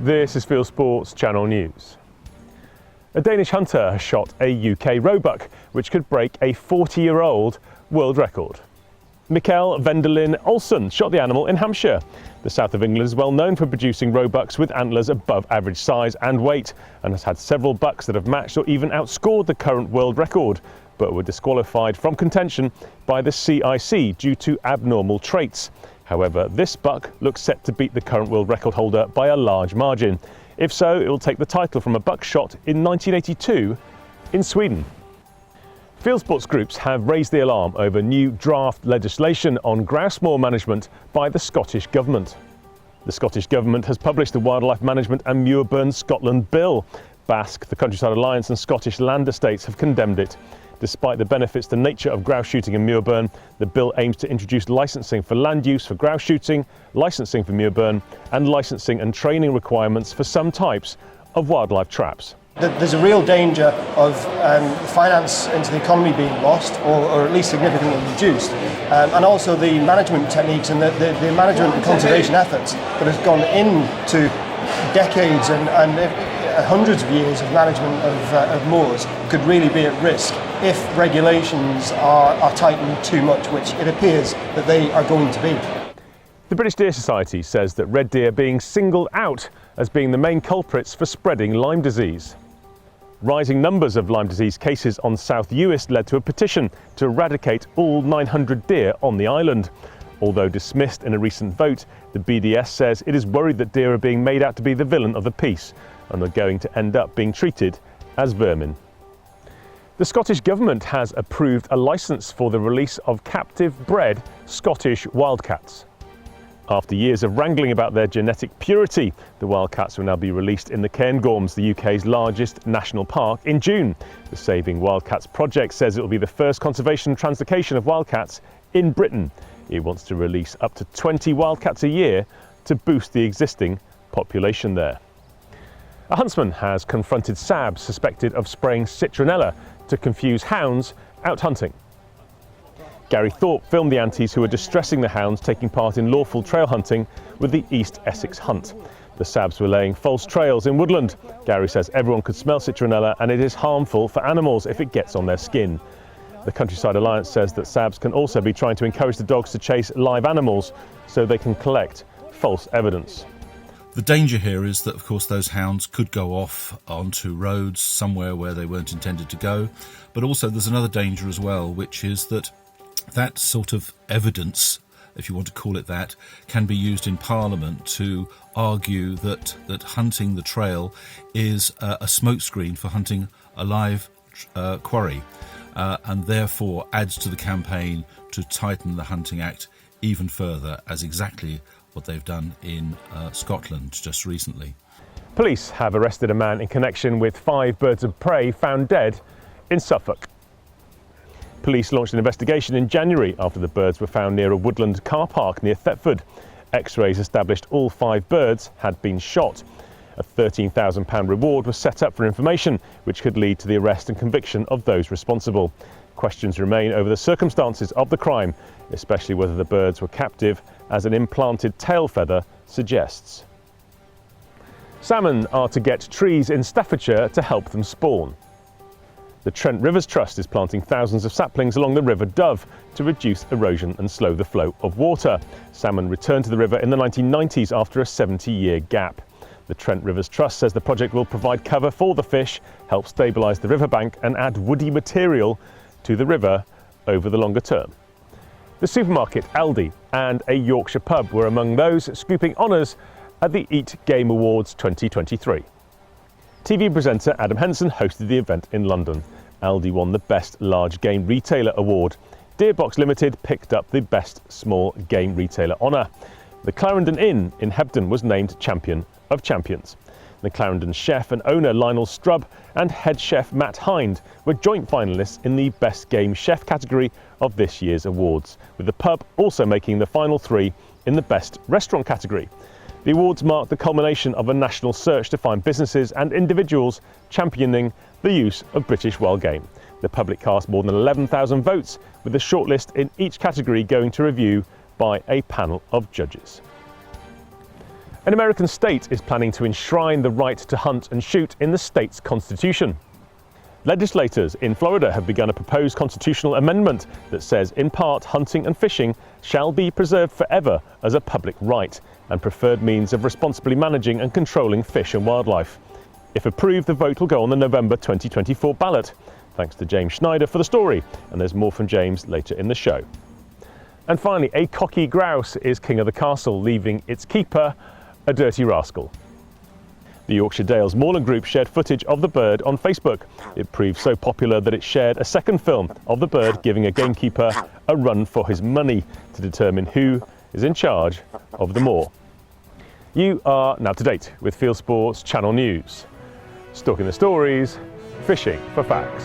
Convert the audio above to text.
This is Fieldsports Channel News. A Danish hunter has shot a UK roebuck, which could break a 40-year-old world record. Mikkel Vendelin Olsen shot the animal in Hampshire. The south of England is well known for producing roebucks with antlers above average size and weight, and has had several bucks that have matched or even outscored the current world record, but were disqualified from contention by the CIC due to abnormal traits. However, this buck looks set to beat the current world record holder by a large margin. If so, it will take the title from a buck shot in 1982 in Sweden. Fieldsports groups have raised the alarm over new draft legislation on grouse moor management by the Scottish Government. The Scottish Government has published the Wildlife Management and Muirburn Scotland Bill. Basque, the Countryside Alliance and Scottish Land Estates have condemned it. Despite the benefits to nature of grouse shooting in Muirburn, the bill aims to introduce licensing for land use for grouse shooting, licensing for Muirburn, and licensing and training requirements for some types of wildlife traps. There's a real danger of finance into the economy being lost or at least significantly reduced, and also the management techniques and the management and conservation efforts that have gone into decades and hundreds of years of management of moors could really be at risk if regulations are tightened too much, which it appears that they are going to be. The British Deer Society says that red deer are being singled out as being the main culprits for spreading Lyme disease. Rising numbers of Lyme disease cases on South Uist led to a petition to eradicate all 900 deer on the island. Although dismissed in a recent vote, the BDS says it is worried that deer are being made out to be the villain of the piece and are going to end up being treated as vermin. The Scottish Government has approved a licence for the release of captive-bred Scottish wildcats. After years of wrangling about their genetic purity, the wildcats will now be released in the Cairngorms, the UK's largest national park, in June. The Saving Wildcats project says it will be the first conservation and translocation of wildcats in Britain. It wants to release up to 20 wildcats a year to boost the existing population there. A huntsman has confronted sabs suspected of spraying citronella to confuse hounds out hunting. Gary Thorpe filmed the antis who were distressing the hounds taking part in lawful trail hunting with the East Essex Hunt. The sabs were laying false trails in woodland. Gary says everyone could smell citronella and it is harmful for animals if it gets on their skin. The Countryside Alliance says that sabs can also be trying to encourage the dogs to chase live animals so they can collect false evidence. The danger here is that, of course, those hounds could go off onto roads somewhere where they weren't intended to go. But also there's another danger as well, which is that that sort of evidence, if you want to call it that, can be used in Parliament to argue that hunting the trail is a smokescreen for hunting a live quarry, and therefore adds to the campaign to tighten the Hunting Act even further, as exactly what they've done in Scotland just recently. Police have arrested a man in connection with 5 birds of prey found dead in Suffolk. Police launched an investigation in January after the birds were found near a woodland car park near Thetford. X-rays established all 5 birds had been shot. A £13,000 reward was set up for information, which could lead to the arrest and conviction of those responsible. Questions remain over the circumstances of the crime, especially whether the birds were captive, as an implanted tail feather suggests. Salmon are to get trees in Staffordshire to help them spawn. The Trent Rivers Trust is planting thousands of saplings along the River Dove to reduce erosion and slow the flow of water. Salmon returned to the river in the 1990s after a 70-year gap. The Trent Rivers Trust says the project will provide cover for the fish, help stabilise the riverbank and add woody material to the river over the longer term. The supermarket Aldi and a Yorkshire pub were among those scooping honours at the Eat Game Awards 2023. TV presenter Adam Henson hosted the event in London. Aldi won the Best Large Game Retailer Award. Deerbox Limited picked up the Best Small Game Retailer honour. The Clarendon Inn in Hebden was named Champion of Champions. The Clarendon chef and owner Lionel Strubb and head chef Matt Hind were joint finalists in the Best Game Chef category of this year's awards, with the pub also making the final 3 in the Best Restaurant category. The awards mark the culmination of a national search to find businesses and individuals championing the use of British wild game. The public cast more than 11,000 votes, with a shortlist in each category going to review by a panel of judges. An American state is planning to enshrine the right to hunt and shoot in the state's constitution. Legislators in Florida have begun a proposed constitutional amendment that says, in part, hunting and fishing shall be preserved forever as a public right and preferred means of responsibly managing and controlling fish and wildlife. If approved, the vote will go on the November 2024 ballot. Thanks to James Schneider for the story, and there's more from James later in the show. And finally, a cocky grouse is king of the castle, leaving its keeper a dirty rascal. The Yorkshire Dales Moorland Group shared footage of the bird on Facebook. It proved so popular that it shared a second film of the bird giving a gamekeeper a run for his money to determine who is in charge of the moor. You are now up to date with Fieldsports Channel News. Stalking the stories, fishing for facts.